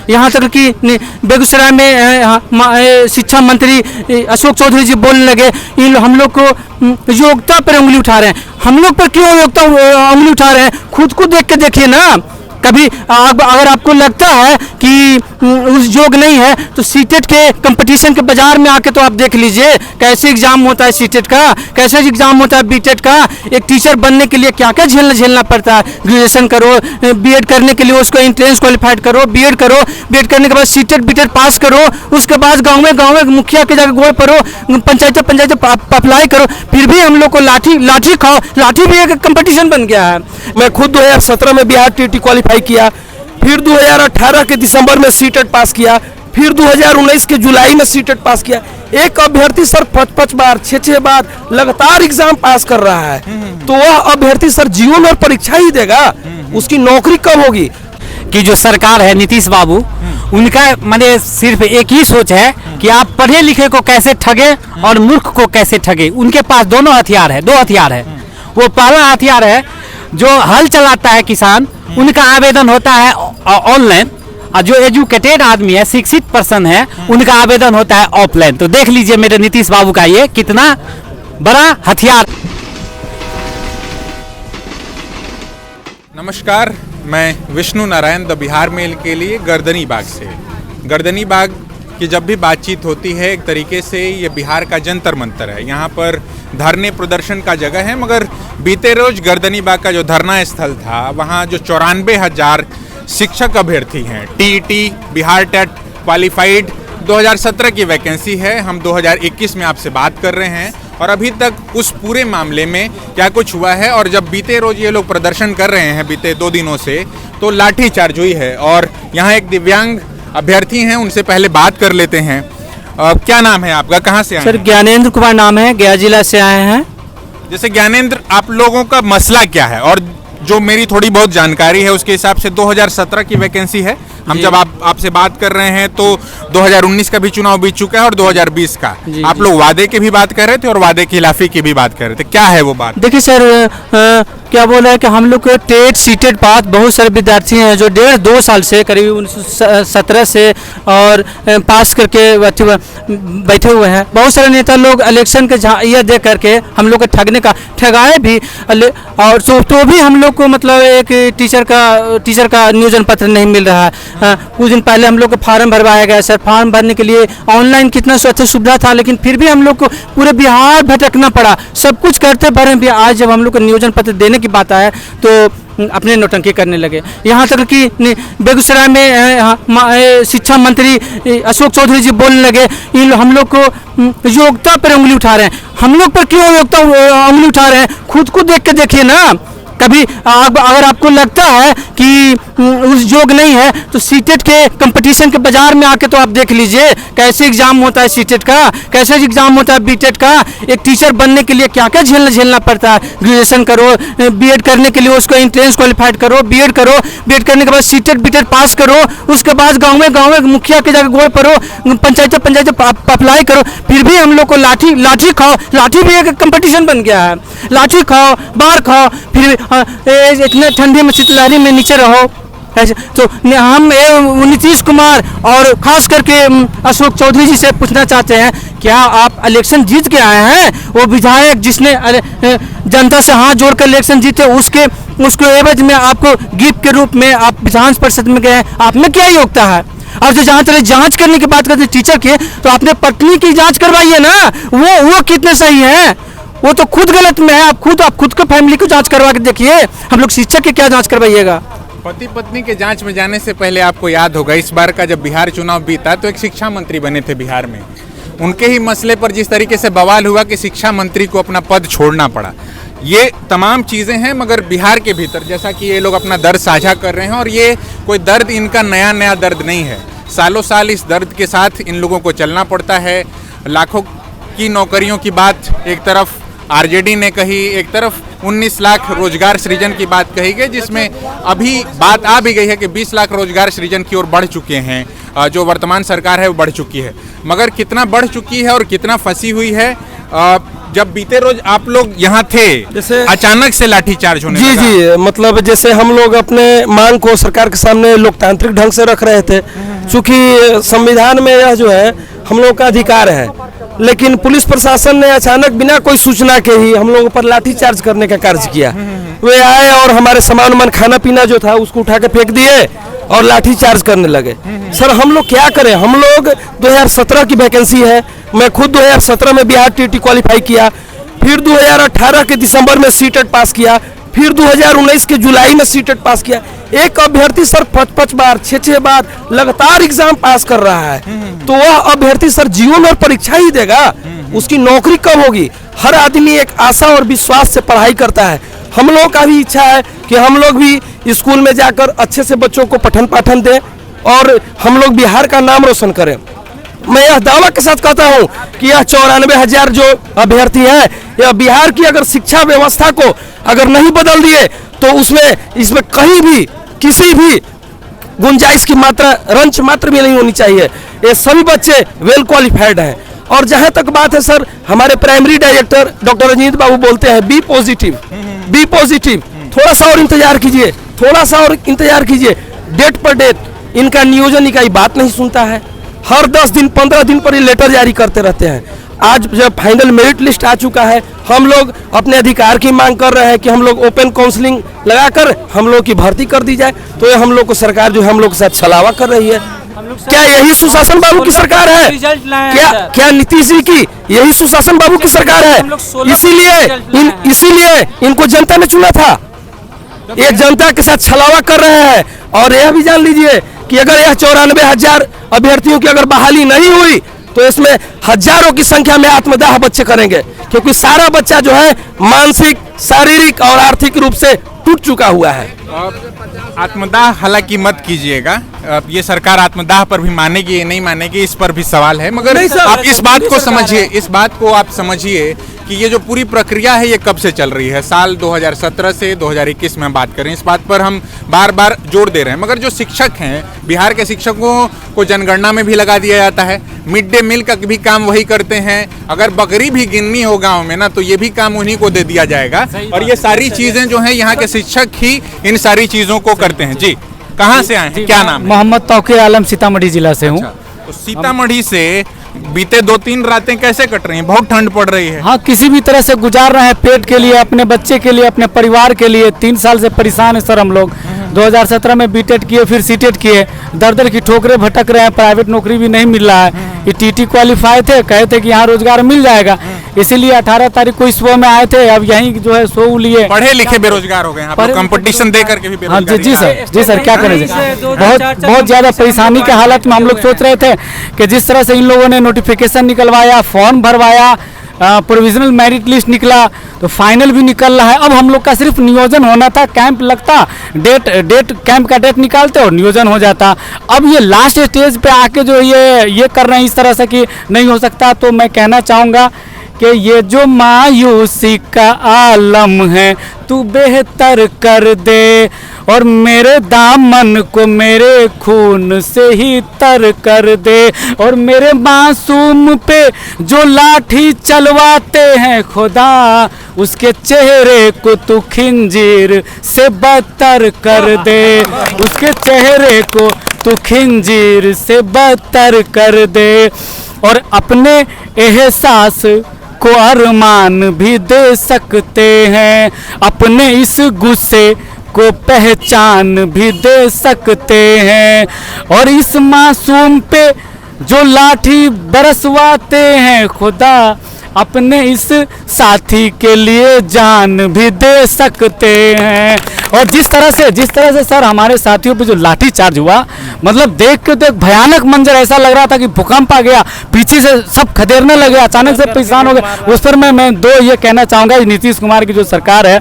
यहाँ तक कि बेगूसराय में शिक्षा मंत्री अशोक चौधरी जी बोलने लगे हम लोग को योग्यता पर उंगली उठा रहे हैं। हम लोग पर क्यों योग्यता उंगली उठा रहे हैं? खुद को देख के देखिए ना। कभी अगर आपको लगता है कि उस योग्य नहीं है तो सीटेट के कंपटीशन के बाजार में आके तो आप देख लीजिए कैसे एग्जाम होता है सीटेट का, कैसे एग्जाम होता है बीटेट का। एक टीचर बनने के लिए क्या क्या झेलना पड़ता है। ग्रेजुएशन करो, बीएड करने के लिए उसको एंट्रेंस क्वालिफाइड करो, बीएड करो, बीएड करने के बाद सीटेट बीटेट पास करो, उसके बाद गाँव में मुखिया के जाकर गोड़ पड़ो, पंचायत अप्लाई करो। फिर भी हम लोग को लाठी खाओ, लाठी भी एक कंपटीशन बन गया है। मैं खुद 2017 में बिहार टीटी क्वालिफाई किया, फिर 2018 के दिसंबर में सीटेट पास किया, फिर 2019 के जुलाई में सीटेट पास किया। एक अभ्यर्थी सर 5 बार 6 बार लगातार एग्जाम पास कर रहा है, तो वह अभ्यर्थी सर जीवन और परीक्षा ही देगा, उसकी नौकरी कब होगी? कि जो सरकार है नीतीश बाबू, उनका माने सिर्फ एक ही सोच है कि आप पढ़े लिखे को कैसे ठगे और मूर्ख को कैसे ठगे। उनके पास दोनों हथियार है, 2 हथियार है। वो पहला हथियार है जो हल चलाता है किसान, उनका आवेदन होता है ऑनलाइन, और जो एजुकेटेड आदमी है, शिक्षित पर्सन है, उनका आवेदन होता है ऑफलाइन। तो देख लीजिए मेरे नीतीश बाबू का ये कितना बड़ा हथियार। नमस्कार, मैं विष्णु नारायण द बिहार मेल के लिए गर्दनी बाग से। गर्दनी बाग की जब भी बातचीत होती है, एक तरीके से ये बिहार का जंतर मंतर है। यहाँ पर धरने प्रदर्शन का जगह है, मगर बीते रोज गर्दनी बाग का जो धरना स्थल था, वहाँ जो 94,000 शिक्षक अभ्यर्थी हैं, टीईटी बिहार टेट क्वालिफाइड 2017 की वैकेंसी है। हम 2021 में आपसे बात कर रहे हैं और अभी तक उस पूरे मामले में क्या कुछ हुआ है। और जब बीते रोज ये लोग प्रदर्शन कर रहे हैं बीते 2 दिनों से, तो लाठीचार्ज हुई है। और यहाँ एक दिव्यांग अभ्यर्थी हैं, उनसे पहले बात कर लेते हैं। क्या नाम है आपका, कहाँ से आए? सर ज्ञानेंद्र कुमार नाम है, गया जिला से आए हैं। जैसे ज्ञानेंद्र, आप लोगों का मसला क्या है? और जो मेरी थोड़ी बहुत जानकारी है उसके हिसाब से 2017 की वैकेंसी है। हम जब आपसे बात कर रहे हैं तो 2019 का भी चुनाव बीत चुका है और 2020 का। आप लोग वादे की भी बात कर रहे थे और वादे की खिलाफी की भी बात कर रहे थे, क्या है वो बात? देखिए सर, क्या बोला है कि हम लोग को टेट सीटेट पास बहुत सारे विद्यार्थी हैं जो 1.5-2 साल से, करीब 1917 से और पास करके बैठे हुए हैं। बहुत सारे नेता लोग इलेक्शन के ये दे करके हम लोग को ठगाए भी, और तो भी हम लोग को मतलब एक टीचर का नियोजन पत्र नहीं मिल रहा है। कुछ दिन पहले हम लोग को फार्म भरवाया गया सर। फार्म भरने के लिए ऑनलाइन कितना अच्छा सुविधा था, लेकिन फिर भी हम लोग को पूरे बिहार भटकना पड़ा। सब कुछ करते भरे भी, आज जब हम लोग को नियोजन पत्र देने की बात आया तो अपने नौटंकी करने लगे। यहाँ तक कि बेगूसराय में शिक्षा मंत्री अशोक चौधरी जी बोलने लगे हम लोग को योग्यता पर उंगली उठा रहे हैं। हम लोग पर क्यों योग्यता उंगली उठा रहे हैं? खुद को देख के देखिए ना। कभी अगर आपको लगता है कि उस योग्य नहीं है तो सीटेट के कंपटीशन के बाजार में आके तो आप देख लीजिए कैसे एग्जाम होता है सीटेट का, कैसे एग्जाम होता है बीटेट का। एक टीचर बनने के लिए क्या क्या झेलना पड़ता है। ग्रेजुएशन करो, बीएड करने के लिए उसको एंट्रेंस क्वालिफाइड करो, बीएड करो, बीएड करने के बाद सीटेट बीटेट पास करो, उसके बाद गाँव में मुखिया के जाकर गोड़ पड़ो, पंचायत अप्लाई करो। फिर भी हम लोग को लाठी खाओ, लाठी भी एक कंपटीशन बन गया है। लाठी खाओ, बाहर खाओ, फिर इतने ठंडी में शीतलहरी में नीचे रहो। ऐसे तो हम नीतीश कुमार और खास करके अशोक चौधरी जी से पूछना चाहते हैं, क्या आप इलेक्शन जीत के आए हैं? वो विधायक जिसने जनता से हाथ जोड़कर इलेक्शन जीते, उसको एवज में आपको गिफ्ट के रूप में आप विधान परिषद में गए, आप में क्या योग्यता है? और जो जहाँ तक जांच करने की बात करते टीचर की, तो आपने पत्नी की जांच करवाइए ना, वो कितने सही है? वो तो खुद गलत में है। आप खुद को फैमिली को जांच करवा के देखिए, हम लोग शिक्षक की क्या जांच करवाइएगा? पति पत्नी के जांच में जाने से पहले आपको याद होगा, इस बार का जब बिहार चुनाव बीता तो एक शिक्षा मंत्री बने थे बिहार में। उनके ही मसले पर जिस तरीके से बवाल हुआ कि शिक्षा मंत्री को अपना पद छोड़ना पड़ा। ये तमाम चीज़ें हैं, मगर बिहार के भीतर जैसा कि ये लोग अपना दर्द साझा कर रहे हैं, और ये कोई दर्द इनका नया दर्द नहीं है। सालों साल इस दर्द के साथ इन लोगों को चलना पड़ता है। लाखों की नौकरियों की बात एक तरफ आरजेडी ने कही, एक तरफ 19 लाख रोजगार सृजन की बात कही गई, जिसमें अभी बात आ भी गई है कि 20 लाख रोजगार सृजन की ओर बढ़ चुके हैं। जो वर्तमान सरकार है वो बढ़ चुकी है, मगर कितना बढ़ चुकी है और कितना फंसी हुई है जब बीते रोज आप लोग यहाँ थे, जैसे अचानक से लाठीचार्ज होने जी लगा। जी, मतलब जैसे हम लोग अपने मांग को सरकार के सामने लोकतांत्रिक ढंग से रख रहे थे, क्योंकि संविधान में यह जो है हम लोग का अधिकार है, लेकिन पुलिस प्रशासन ने अचानक बिना कोई सूचना के ही हम लोगों पर लाठीचार्ज करने का कार्य किया। वे आए और हमारे सामान खाना पीना जो था उसको उठा के फेंक दिए और लाठीचार्ज करने लगे। सर हम लोग क्या करें, हम लोग 2017 की वैकेंसी है, मैं खुद 2017 में बिहार टीटी क्वालिफाई किया, फिर 2018 के दिसंबर में सीटेट पास किया, फिर 2019 के जुलाई में सीटेट पास किया। एक अभ्यर्थी सर 5-5 बार 6-6 बार लगातार एग्जाम पास कर रहा है, तो वह अभ्यर्थी सर जीवन और परीक्षा ही देगा, उसकी नौकरी कब होगी? हर आदमी एक आशा और विश्वास से पढ़ाई करता है। हम लोग का भी इच्छा है कि हम लोग भी स्कूल में जाकर अच्छे से बच्चों को पठन पाठन दें और हम लोग बिहार का नाम रोशन करें। मैं यह दावा के साथ कहता हूं कि यह 94,000 जो अभ्यर्थी हैं, यह बिहार की अगर शिक्षा व्यवस्था को अगर नहीं बदल दिए तो इसमें कहीं भी किसी भी गुंजाइश की मात्रा रंच मात्र भी नहीं होनी चाहिए। ये सभी बच्चे वेल क्वालिफाइड हैं। और जहां तक बात है सर, हमारे प्राइमरी डायरेक्टर डॉक्टर रंजीत बाबू बोलते हैं बी पॉजिटिव, थोड़ा सा और इंतजार कीजिए, थोड़ा सा और इंतजार कीजिए। डेट पर डेट इनका नियोजन इकाई बात नहीं सुनता है, हर 10 दिन 15 दिन पर ये लेटर जारी करते रहते हैं। आज जब फाइनल मेरिट लिस्ट आ चुका है, हम लोग अपने अधिकार की मांग कर रहे हैं कि हम लोग ओपन काउंसलिंग लगाकर हम लोग की भर्ती कर दी जाए, तो ये हम लोग को सरकार जो है हम लोग के साथ छलावा कर रही है। क्या यही सुशासन बाबू की सरकार है? क्या नीतीश जी की यही सुशासन बाबू की सरकार है? इसीलिए इनको जनता ने चुना था। ये जनता के साथ छलावा कर रहे हैं। और यह भी जान लीजिए कि अगर यह 94,000 अभ्यर्थियों की अगर बहाली नहीं हुई तो इसमें हजारों की संख्या में आत्मदाह बच्चे करेंगे, क्योंकि सारा बच्चा जो है मानसिक, शारीरिक और आर्थिक रूप से टूट चुका हुआ है। आत्मदाह हालांकि मत कीजिएगा, ये सरकार आत्मदाह पर भी मानेगी या नहीं मानेगी इस पर भी सवाल है, मगर आप इस बात को समझिए, इस बात को आप समझिए कि ये जो पूरी प्रक्रिया है ये कब से चल रही है। साल 2017 से 2021 में बात करें, इस बात पर हम बार बार जोर दे रहे हैं, मगर जो शिक्षक हैं, बिहार के शिक्षकों को जनगणना में भी लगा दिया जाता है, मिड डे मील का भी काम वही करते हैं, अगर बकरी भी गिननी हो गाँव में ना तो ये भी काम उन्हीं को दे दिया जाएगा। और ये सारी चीजें जो है यहाँ के शिक्षक ही इन सारी चीजों को करते हैं। जी, कहाँ से आए हैं, क्या नाम है? मोहम्मद तौकीर आलम, सीतामढ़ी जिला से हूँ। तो सीतामढ़ी से बीते 2-3 रातें कैसे कट रही हैं? बहुत ठंड पड़ रही है। हाँ, किसी भी तरह से गुजार रहे हैं, पेट के लिए, अपने बच्चे के लिए, अपने परिवार के लिए। 3 साल से परेशान है सर हम लोग। 2017 में बीटेट किए, फिर सीटेट किए, दर की ठोकरें भटक रहे हैं, प्राइवेट नौकरी भी नहीं मिल रहा है। ये टीटी क्वालिफाई थे, कहे थे कि यहाँ रोजगार मिल जाएगा, इसीलिए 18 तारीख को सुबह में आए थे। अब यहीं जो है सो लिए, पढ़े लिखे बेरोजगार हो गए, कंपटीशन दे करके भी हाँ जी सर क्या करें। बहुत ज्यादा परेशानी के हालत में हम लोग सोच रहे थे कि जिस तरह से इन लोगों ने नोटिफिकेशन निकलवाया, फॉर्म भरवाया, प्रोविजनल मेरिट लिस्ट निकला, तो फाइनल भी निकल रहा है। अब हम लोग का सिर्फ नियोजन होना था, कैंप लगता, कैंप का डेट निकालते और नियोजन हो जाता। अब ये लास्ट स्टेज पे आके जो ये कर रहे हैं इस तरह से कि नहीं हो सकता, तो मैं कहना चाहूँगा कि ये जो मायूसी का आलम है तू बेहतर कर दे, और मेरे दामन को मेरे खून से ही तर कर दे, और मेरे मासूम पे जो लाठी चलवाते हैं खुदा, उसके चेहरे को तू खिंजीर से बदतर कर दे, उसके चेहरे को तू खिंजीर से बदतर कर दे। और अपने एहसास को अरमान भी दे सकते हैं, अपने इस गुस्से को पहचान भी दे सकते हैं, और इस मासूम पे जो लाठी बरसवाते हैं खुदा, अपने इस साथी के लिए जान भी दे सकते हैं। और जिस तरह से सर हमारे साथियों पे जो लाठी चार्ज हुआ, मतलब देख के तो एक भयानक मंजर, ऐसा लग रहा था कि भूकंप आ गया, पीछे से सब खदेड़ने लगे, अचानक से परेशान हो गए। उस पर मैं 2 ये कहना चाहूँगा, नीतीश कुमार की जो सरकार है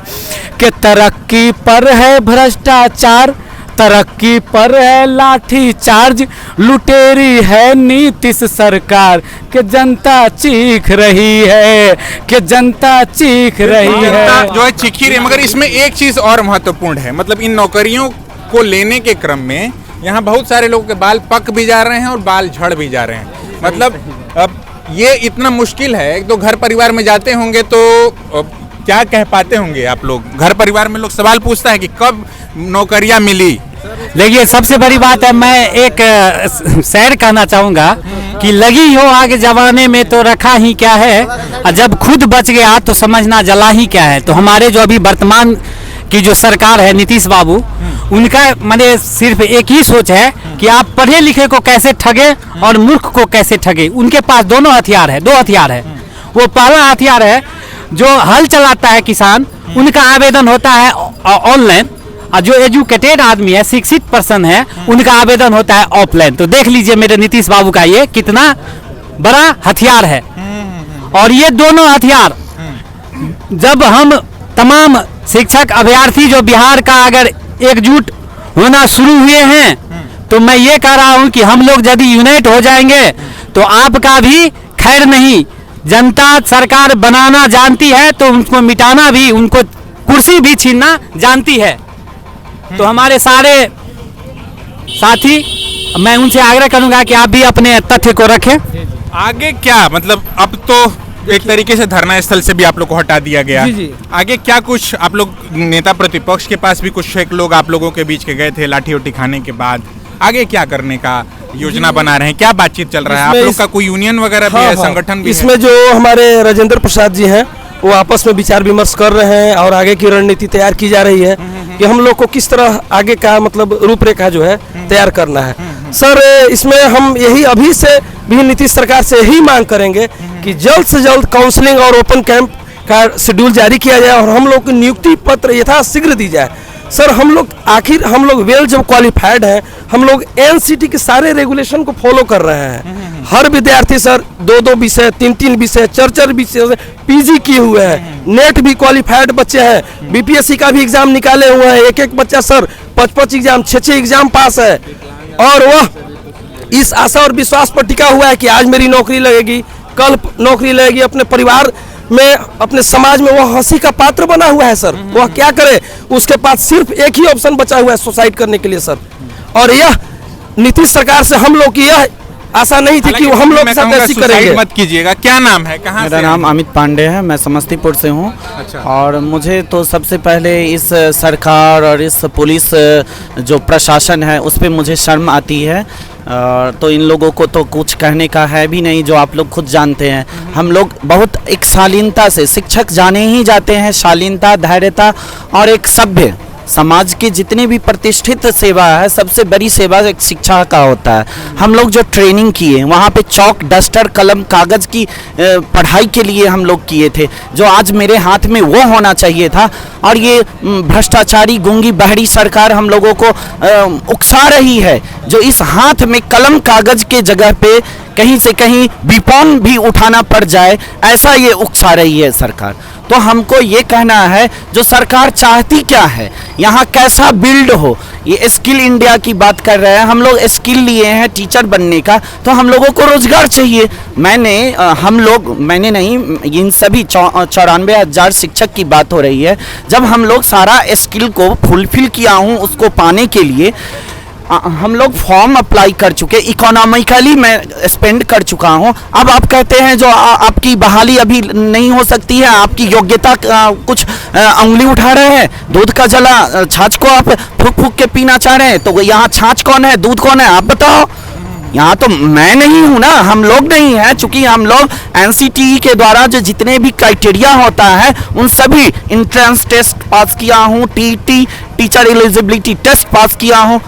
कि तरक्की पर है भ्रष्टाचार, तरक्की पर है लाठी चार्ज, लुटेरी है नीतीश सरकार, कि जनता चीख रही है, कि जनता चीख रही है, जो है चीख रही है। मगर इसमें एक चीज और महत्वपूर्ण है, मतलब इन नौकरियों को लेने के क्रम में यहाँ बहुत सारे लोगों के बाल पक भी जा रहे हैं और बाल झड़ भी जा रहे हैं। मतलब अब ये इतना मुश्किल है। एक तो घर परिवार में जाते होंगे तो क्या कह पाते होंगे आप लोग? घर परिवार में लोग सवाल पूछता है कि कब नौकरियां मिली। देखिए, सबसे बड़ी बात है, मैं एक शेर कहना चाहूँगा कि लगी हो आगे जमाने में तो रखा ही क्या है, और जब खुद बच गया तो समझना जला ही क्या है। तो हमारे जो अभी वर्तमान की जो सरकार है, नीतीश बाबू, उनका माने सिर्फ एक ही सोच है कि आप पढ़े लिखे को कैसे ठगे और मूर्ख को कैसे ठगे। उनके पास दोनों हथियार है, दो हथियार है। वो पहला हथियार है, जो हल चलाता है किसान, उनका आवेदन होता है ऑनलाइन, और जो एजुकेटेड आदमी है, शिक्षित पर्सन है, उनका आवेदन होता है ऑफलाइन। तो देख लीजिए मेरे नीतीश बाबू का ये कितना बड़ा हथियार है। और ये दोनों हथियार जब हम तमाम शिक्षक अभ्यर्थी जो बिहार का अगर एकजुट होना शुरू हुए हैं, तो मैं ये कह रहा हूं कि हम लोग यदि यूनाइट हो जाएंगे तो आपका भी खैर नहीं। जनता सरकार बनाना जानती है तो उनको मिटाना भी, उनको कुर्सी भी छीनना जानती है। तो हमारे सारे साथी, मैं उनसे आग्रह करूंगा कि आप भी अपने तथ्य को रखें। आगे क्या मतलब, अब तो एक तरीके से धरना स्थल से भी आप लोग को हटा दिया गया। जी, जी। आगे क्या कुछ आप लोग, नेता प्रतिपक्ष के पास भी कुछ एक लोग आप लोगों के बीच के गए थे लाठी उठी खाने के बाद, आगे क्या करने का योजना बना रहे हैं? क्या बातचीत चल रहा है? आप लोग का कोई यूनियन वगैरह भी है, संगठन भी इसमें है? जो हमारे राजेंद्र प्रसाद जी हैं, वो आपस में विचार विमर्श कर रहे हैं और आगे की रणनीति तैयार की जा रही है कि हम लोग को किस तरह आगे का मतलब रूपरेखा जो है तैयार करना है। सर, इसमें हम यही अभी से भी नीतीश सरकार से यही मांग करेंगे कि जल्द से जल्द काउंसलिंग और ओपन कैंप का शेड्यूल जारी किया जाए और हम लोग को नियुक्ति पत्र यथाशीघ्र दी जाए। सर, हम लोग वेल जब क्वालिफाइड हैं, हम लोग एनसीटी के सारे रेगुलेशन को फॉलो कर रहे हैं। हर विद्यार्थी सर 2-2 विषय, 3-3 विषय, 4-4 विषय से पीजी किए हुए हैं। नेट भी क्वालिफाइड बच्चे हैं, बीपीएससी का भी एग्जाम निकाले हुए हैं। एक बच्चा सर 5-5 एग्जाम, 6-6 एग्जाम पास है, और वह इस आशा और विश्वास पर टिका हुआ है कि आज मेरी नौकरी लगेगी, कल नौकरी लगेगी। अपने परिवार में, अपने समाज में वह हंसी का पात्र बना हुआ है सर। वह क्या करे, उसके पास सिर्फ एक ही ऑप्शन बचा हुआ है, सुसाइड करने के लिए सर। और यह नीतीश सरकार से हम लोग की यह आशा नहीं थी कि हम लोग साथ ऐसी करेंगे। मत कीजिएगा। क्या नाम है, कहाँ मेरा नाम अमित पांडे है, मैं समस्तीपुर से हूँ। अच्छा। और मुझे तो सबसे पहले इस सरकार और इस पुलिस जो प्रशासन है उस पर मुझे शर्म आती है। तो इन लोगों को तो कुछ कहने का है भी नहीं, जो आप लोग खुद जानते हैं। हम लोग बहुत एक शालीनता से, शिक्षक जाने ही जाते हैं शालीनता, धैर्यता और एक सभ्य समाज की जितनी भी प्रतिष्ठित सेवा है, सबसे बड़ी सेवा एक शिक्षा का होता है। हम लोग जो ट्रेनिंग किए वहाँ पे चौक, डस्टर, कलम, कागज़ की पढ़ाई के लिए हम लोग किए थे, जो आज मेरे हाथ में वो होना चाहिए था। और ये भ्रष्टाचारी, गूंगी, बहरी सरकार हम लोगों को उकसा रही है, जो इस हाथ में कलम कागज़ के जगह पे कहीं से कहीं विपौन भी उठाना पड़ जाए, ऐसा ये उकसा रही है सरकार। तो हमको ये कहना है, जो सरकार चाहती क्या है, यहाँ कैसा बिल्ड हो। ये स्किल इंडिया की बात कर रहे हैं, हम लोग स्किल लिए हैं टीचर बनने का, तो हम लोगों को रोजगार चाहिए। मैंने नहीं, इन सभी 94,000 शिक्षक की बात हो रही है। जब हम लोग सारा स्किल को फुलफिल किया हूँ, उसको पाने के लिए हम लोग फॉर्म अप्लाई कर चुके, इकोनॉमिकली मैं स्पेंड कर चुका हूं। अब आप कहते हैं जो आपकी बहाली अभी नहीं हो सकती है, आपकी योग्यता कुछ उंगली उठा रहे हैं, दूध का जला छाछ को आप फूक फूक के पीना चाह रहे हैं। तो यहाँ छाछ कौन है, दूध कौन है, आप बताओ। यहाँ तो मैं नहीं हूँ ना, हम लोग नहीं हैं, चूंकि हम लोग एनसीटीई के द्वारा जो जितने भी क्राइटेरिया होता है उन सभी इंट्रेंस टेस्ट पास किया हूँ, TT teacher eligibility test pass किया हूँ,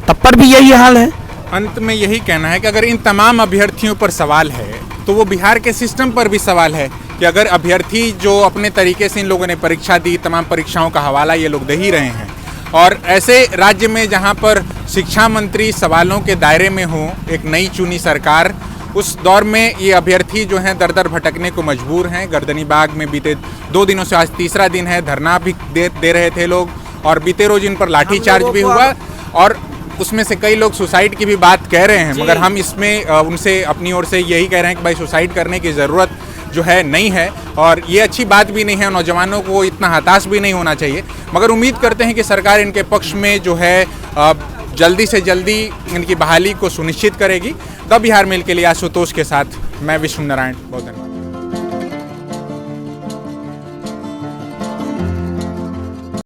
तब पर भी यही हाल है। अंत में यही कहना है कि अगर इन तमाम अभ्यर्थियों पर सवाल है तो वो बिहार के सिस्टम पर भी सवाल है कि अगर अभ्यर्थी जो अपने तरीके से इन लोगों ने परीक्षा दी, तमाम परीक्षाओं का हवाला ये लोग दे ही रहे हैं, और ऐसे राज्य में जहां पर शिक्षा मंत्री सवालों के दायरे में हो, एक नई चुनी सरकार, उस दौर में ये अभ्यर्थी जो हैं दर दर भटकने को मजबूर हैं। गर्दनीबाग में बीते 2 दिनों से आज तीसरा दिन है, धरना भी दे रहे थे लोग, और बीते रोज इन पर लाठीचार्ज भी हुआ, और उसमें से कई लोग सुसाइड की भी बात कह रहे हैं। मगर हम इसमें उनसे अपनी ओर से यही कह रहे हैं कि भाई सुसाइड करने की ज़रूरत जो है नहीं है, और ये अच्छी बात भी नहीं है। नौजवानों को इतना हताश भी नहीं होना चाहिए, मगर उम्मीद करते हैं कि सरकार इनके पक्ष में जो है जल्दी से जल्दी इनकी बहाली को सुनिश्चित करेगी। द बिहार मेल के लिए आशुतोष के साथ मैं विष्णु नारायण, बहुत धन्यवाद।